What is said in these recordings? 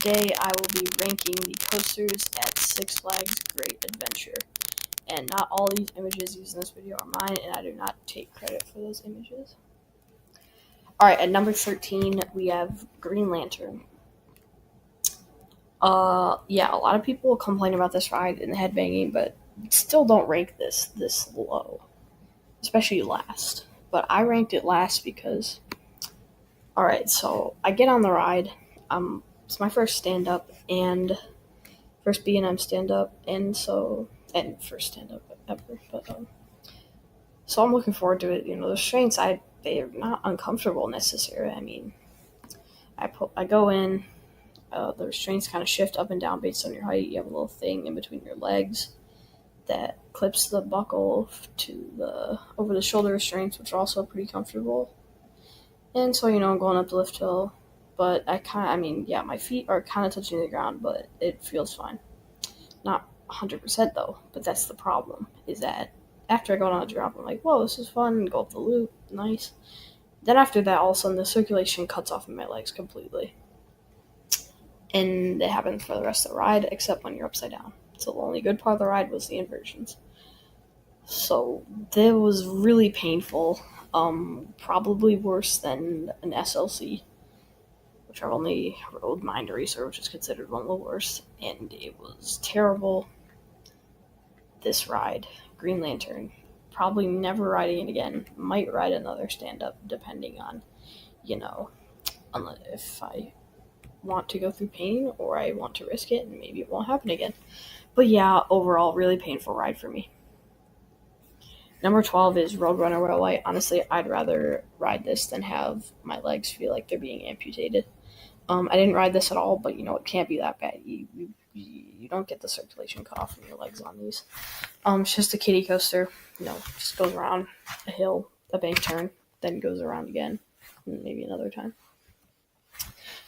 today I will be ranking the coasters at Six Flags Great Adventure. And not all these images used in this video are mine, and I do not take credit for those images. Alright, at number 13, we have Green Lantern. Yeah, a lot of people complain about this ride and the headbanging, but still don't rank this low. Especially last. But I ranked it last because... Alright, so I get on the ride. It's my first stand-up, and... First B&M stand-up, and first stand-up ever. But, so I'm looking forward to it. You know, the restraints, they're not uncomfortable necessarily. I mean, I go in... the restraints kind of shift up and down based on your height. You have a little thing in between your legs that clips the buckle to the over the shoulder restraints, which are also pretty comfortable. And so, I'm going up the lift hill, but my feet are kind of touching the ground, but it feels fine. Not 100% though, but that's the problem, is that after I go down the drop, I'm like, whoa, this is fun, and go up the loop, nice. Then after that, all of a sudden, the circulation cuts off in my legs completely. And it happens for the rest of the ride, except when you're upside down. So the only good part of the ride was the inversions. So that was really painful. Probably worse than an SLC, which I've only rode Mind Racer, which is considered one of the worst. And it was terrible. This ride, Green Lantern, probably never riding it again. Might ride another stand-up, depending on, if I want to go through pain or I want to risk it and maybe it won't happen again. But yeah, overall, really painful ride for me. Number 12 is Roadrunner Railway. Honestly, I'd rather ride this than have my legs feel like they're being amputated. I didn't ride this at all, but it can't be that bad. You don't get the circulation cut off from your legs on these. It's just a kiddie coaster. Just goes around a hill, a bank turn, then goes around again, maybe another time.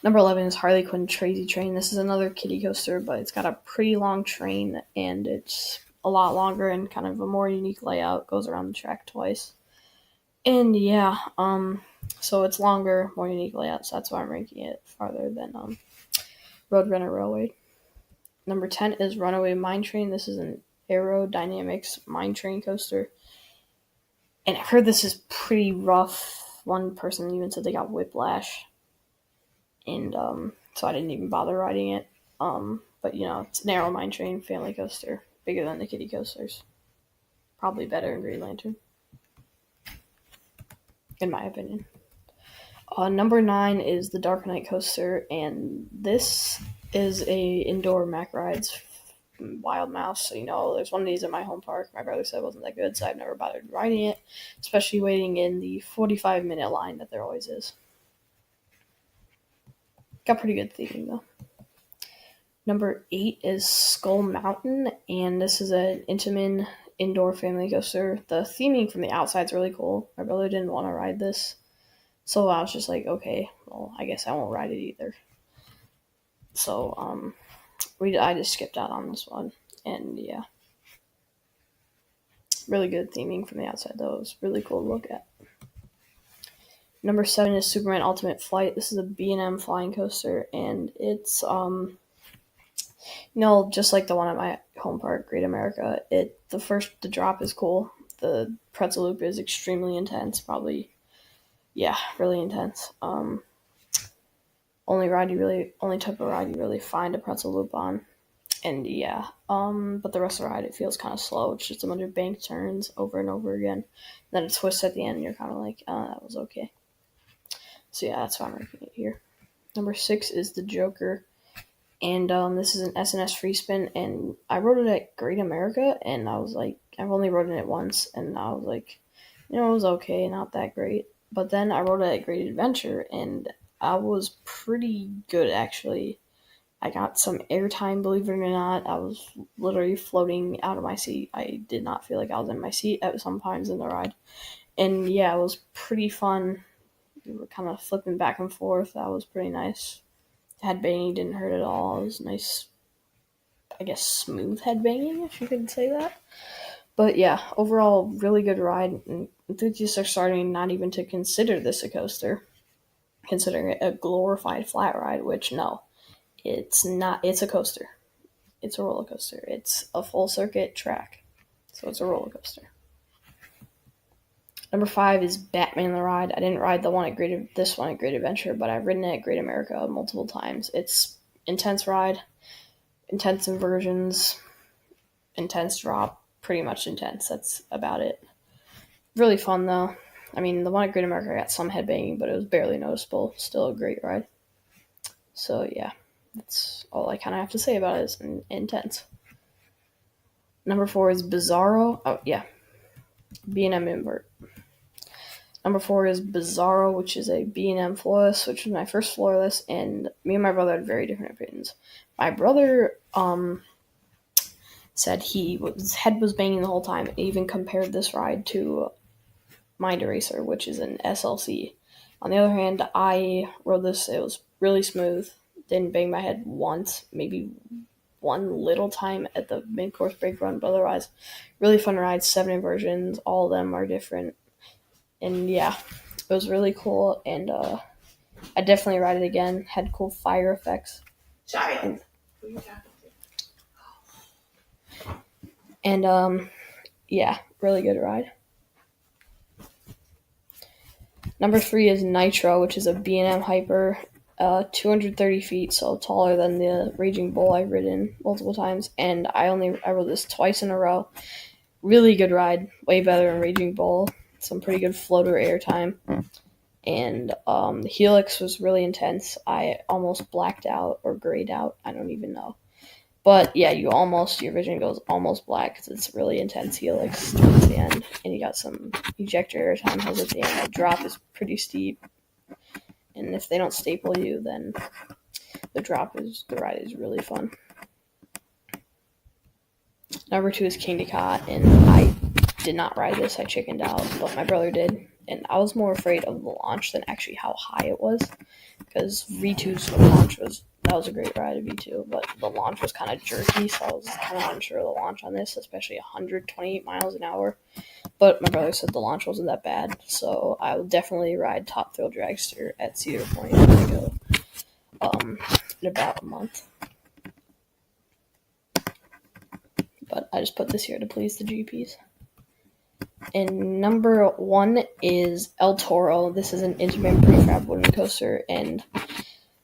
Number 11 is Harley Quinn Crazy Train. This is another kiddie coaster, but it's got a pretty long train, and it's a lot longer and kind of a more unique layout. It goes around the track twice. And yeah, so it's longer, more unique layout, so that's why I'm ranking it farther than Roadrunner Railway. Number 10 is Runaway Mine Train. This is an aerodynamics mine train coaster. And I've heard this is pretty rough. One person even said they got whiplash. And so I didn't even bother riding it. But it's an aero mine train family coaster, bigger than the kiddie coasters. Probably better in Green Lantern, in my opinion. Number 9 is the Dark Knight coaster, and this is a indoor Mack Rides Wild Mouse. So there's one of these at my home park. My brother said it wasn't that good, so I've never bothered riding it, especially waiting in the 45-minute line that there always is. Got pretty good theming, though. Number 8 is Skull Mountain, and this is an Intamin indoor family coaster. The theming from the outside is really cool. My brother didn't want to ride this, so I was just like, okay, well, I guess I won't ride it either. So, I just skipped out on this one, and yeah. Really good theming from the outside, though. It was really cool to look at. Number 7 is Superman Ultimate Flight. This is a B&M flying coaster, and it's, just like the one at my home park, Great America. The drop is cool. The pretzel loop is extremely intense, really intense. Only type of ride you really find a pretzel loop on. And yeah, but the rest of the ride, it feels kind of slow. It's just a bunch of bank turns over and over again. Then it twists at the end, and you're kind of like, that was okay. So yeah, that's why I'm ranking it here. Number 6 is the Joker. And this is an SNS free spin, and I rode it at Great America, and I was like, I've only ridden it once, and I was like, it was okay, not that great. But then I rode it at Great Adventure, and I was pretty good, actually. I got some airtime, believe it or not. I was literally floating out of my seat. I did not feel like I was in my seat at some times in the ride. And yeah, it was pretty fun. We were kind of flipping back and forth. That was pretty nice. Headbanging didn't hurt at all. It was nice, I guess, smooth headbanging, if you could say that. But yeah, overall, really good ride. And enthusiasts are starting not even to consider this a coaster, considering it a glorified flat ride, which no, It's not. It's a coaster. It's a roller coaster. It's a full circuit track, so it's a roller coaster. Number 5 is Batman the Ride. I didn't ride this one at Great Adventure, but I've ridden it at Great America multiple times. It's intense ride, intense inversions, intense drop, pretty much intense. That's about it. Really fun though. I mean, the one at Great America got some headbanging, but it was barely noticeable. Still a great ride. So yeah, that's all I kind of have to say about it. It's intense. Number 4 is Bizarro. Oh yeah, B&M invert. Number 4 is Bizarro, which is a B&M floorless, which was my first floorless, and me and my brother had very different opinions. My brother said his head was banging the whole time, and even compared this ride to Mind Eraser, which is an SLC. On the other hand, I rode this, it was really smooth, didn't bang my head once, maybe one little time at the mid-course brake run, but otherwise, really fun ride, 7 inversions, all of them are different. And yeah, it was really cool, and I definitely ride it again. Had cool fire effects. Giant. And yeah, really good ride. Number 3 is Nitro, which is a B&M Hyper, 230 feet, so taller than the Raging Bull I've ridden multiple times, and I rode this twice in a row. Really good ride, way better than Raging Bull. Some pretty good floater airtime. And the helix was really intense. I almost blacked out or grayed out. I don't even know. But yeah, your vision goes almost black because it's really intense helix towards the end. And you got some ejector airtime hills at the end. The drop is pretty steep. And if they don't staple you, then the ride is really fun. Number 2 is Kingda, and I did not ride this. I chickened out, but my brother did. And I was more afraid of the launch than actually how high it was, because V2's launch was a great ride at V2, but the launch was kind of jerky, so I was kind of unsure of the launch on this, especially 128 miles an hour. But my brother said the launch wasn't that bad, so I will definitely ride Top Thrill Dragster at Cedar Point when I go in about a month. But I just put this here to please the GPs. And number 1 is El Toro. This is an intimate prefab wooden coaster, and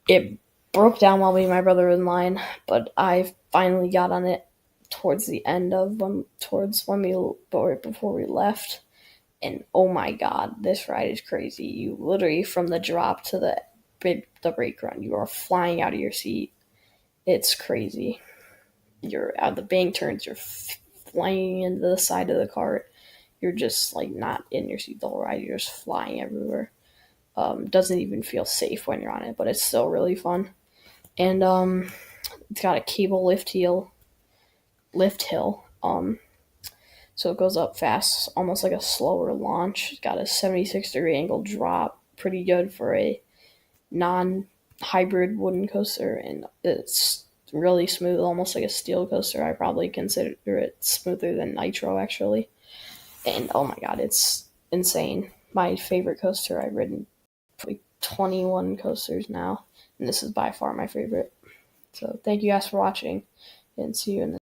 it broke down while me and my brother were in line, but I finally got on it towards the end of before we left. And oh my god, this ride is crazy. You literally, from the drop to the brake run, you are flying out of your seat. It's crazy. You're out of the bank turns, you're flying into the side of the cart. You're just like not in your seat the whole ride. You're just flying everywhere. Doesn't even feel safe when you're on it, but it's still really fun. And it's got a cable lift hill. So it goes up fast, almost like a slower launch. It's got a 76-degree angle drop, pretty good for a non-hybrid wooden coaster, and it's really smooth, almost like a steel coaster. I probably consider it smoother than Nitro, actually. And oh my god, it's insane. My favorite coaster I've ridden, like 21 coasters now, and this is by far my favorite. So thank you guys for watching, and see you in the